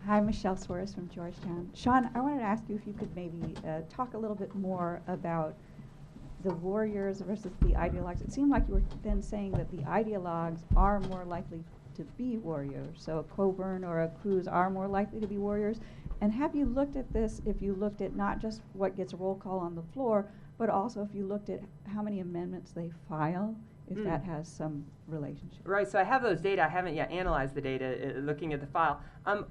Hi, Michelle Suarez from Georgetown. Sean, I wanted to ask you if you could maybe talk a little bit more about the warriors versus the ideologues. It seemed like you were then saying that the ideologues are more likely to be warriors. So a Coburn or a Cruz are more likely to be warriors. And have you looked at this, if you looked at not just what gets a roll call on the floor, but also if you looked at how many amendments they file, if that has some relationship? Right, so I have those data. I haven't yet analyzed the data looking at the file.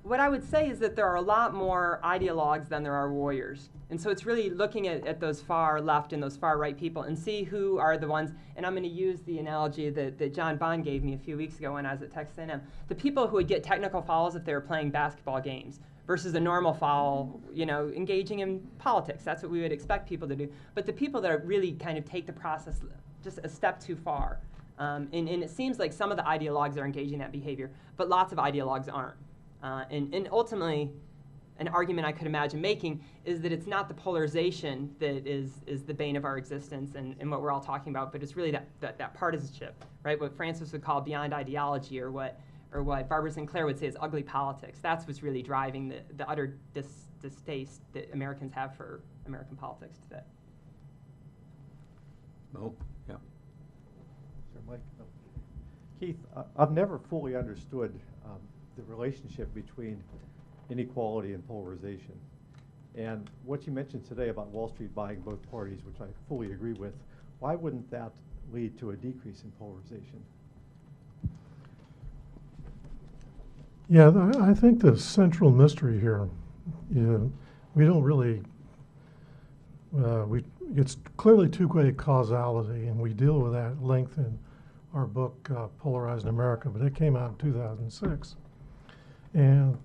What I would say is that there are a lot more ideologues than there are warriors. And so it's really looking at those far left and those far right people and see who are the ones, and I'm going to use the analogy that John Bond gave me a few weeks ago when I was at Texas A&M. The people who would get technical fouls if they were playing basketball games versus a normal foul, engaging in politics. That's what we would expect people to do. But the people that are really kind of take the process just a step too far. And it seems like some of the ideologues are engaging in that behavior, but lots of ideologues aren't. And ultimately, an argument I could imagine making is that it's not the polarization that is the bane of our existence and what we're all talking about, but it's really that partisanship, right? What Francis would call beyond ideology, or what Barbara Sinclair would say is ugly politics. That's what's really driving the utter distaste that Americans have for American politics today. Oh, yeah. Sir Mike? No. Keith, I've never fully understood the relationship between inequality and polarization. And what you mentioned today about Wall Street buying both parties, which I fully agree with, why wouldn't that lead to a decrease in polarization? Yeah, I think the central mystery here, we don't really, it's clearly two-way causality, and we deal with that at length in our book, Polarized America, but it came out in 2006. And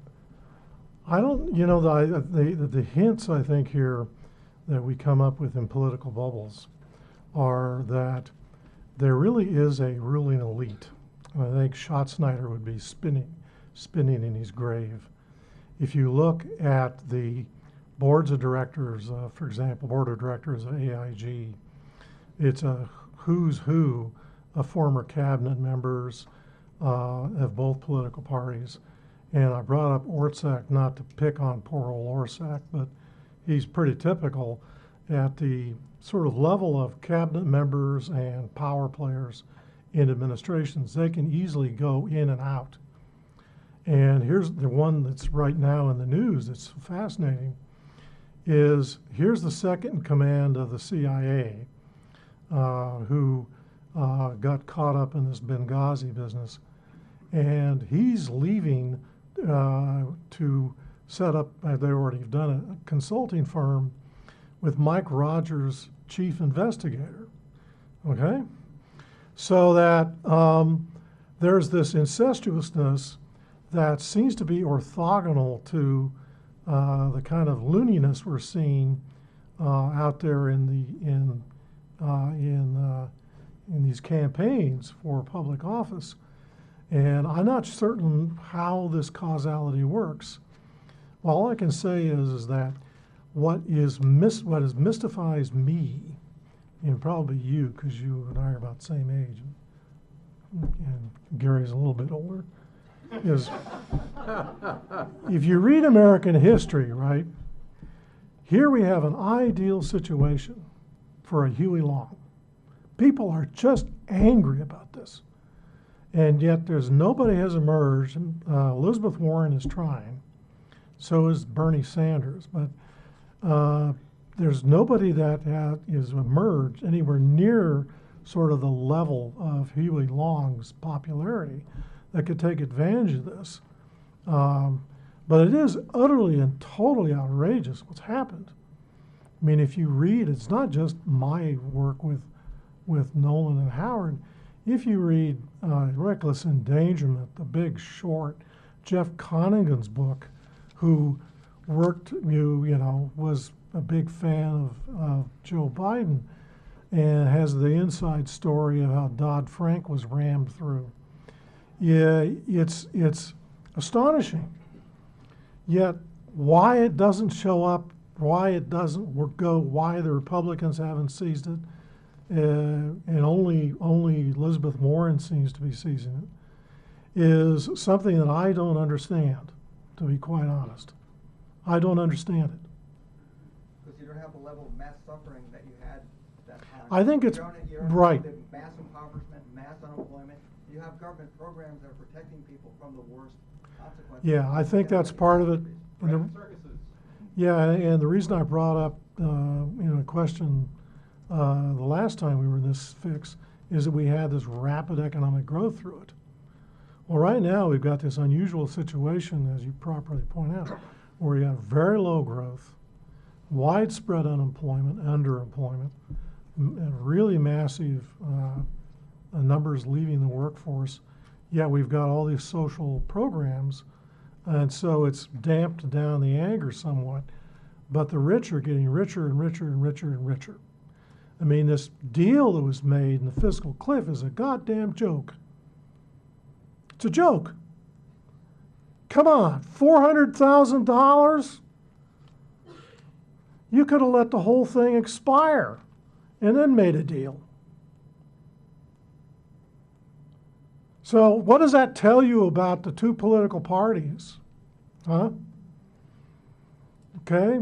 I don't, the hints I think here that we come up with in political bubbles are that there really is a ruling elite. I think Schatzsnyder would be spinning in his grave. If you look at the boards of directors, for example, board of directors of AIG, it's a who's who of former cabinet members of both political parties. And I brought up Orszag not to pick on poor old Orszag, but he's pretty typical at the sort of level of cabinet members and power players in administrations. They can easily go in and out. And here's the one that's right now in the news that's fascinating, is here's the second in command of the CIA who got caught up in this Benghazi business. And he's leaving to set up, they already have done a consulting firm with Mike Rogers, chief investigator, okay? So that there's this incestuousness that seems to be orthogonal to the kind of looniness we're seeing out there in these campaigns for public office. And I'm not certain how this causality works. Well, all I can say is that what mystifies me, and probably you, because you and I are about the same age, and Gary's a little bit older, is if you read American history, right, here we have an ideal situation for a Huey Long. People are just angry about this. And yet there's nobody has emerged. Elizabeth Warren is trying. So is Bernie Sanders. But there's nobody that is emerged anywhere near sort of the level of Huey Long's popularity that could take advantage of this. But it is utterly and totally outrageous what's happened. I mean, if you read, it's not just my work with Nolan and Howard. If you read Reckless Endangerment, The Big Short, Jeff Conningan's book, who worked, was a big fan of Joe Biden and has the inside story of how Dodd-Frank was rammed through. Yeah, it's astonishing. Yet why it doesn't show up, why it doesn't go, why the Republicans haven't seized it, and only Elizabeth Warren seems to be seizing it, is something that I don't understand. to be quite honest. I don't understand it. Because you don't have the level of mass suffering that you had at that time. I think it's You don't right. have the mass impoverishment, mass unemployment. You have government programs that are protecting people from the worst consequences. Yeah, I think that's part of it. And the- Circuses. Yeah, and the reason I brought up, a question the last time we were in this fix is that we had this rapid economic growth through it. Well, right now we've got this unusual situation, as you properly point out, where you have very low growth, widespread unemployment, underemployment, and really massive numbers leaving the workforce. Yet we've got all these social programs, and so it's damped down the anger somewhat. But the rich are getting richer and richer and richer and richer. I mean, this deal that was made in the fiscal cliff is a goddamn joke. It's a joke. Come on, $400,000? You could have let the whole thing expire and then made a deal. So what does that tell you about the two political parties? Huh? Okay?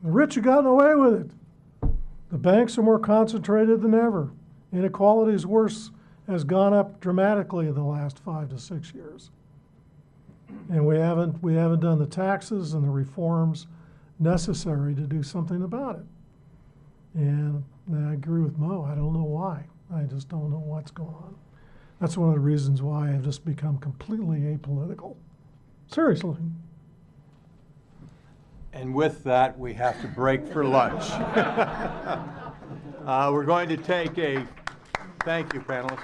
The rich have gotten away with it. The banks are more concentrated than ever. Inequality is worse, has gone up dramatically in the last 5 to 6 years. And we haven't done the taxes and the reforms necessary to do something about it. And I agree with Mo. I don't know why. I just don't know what's going on. That's one of the reasons why I've just become completely apolitical. Seriously. And with that, we have to break for lunch. We're going to take a, thank you, panelists.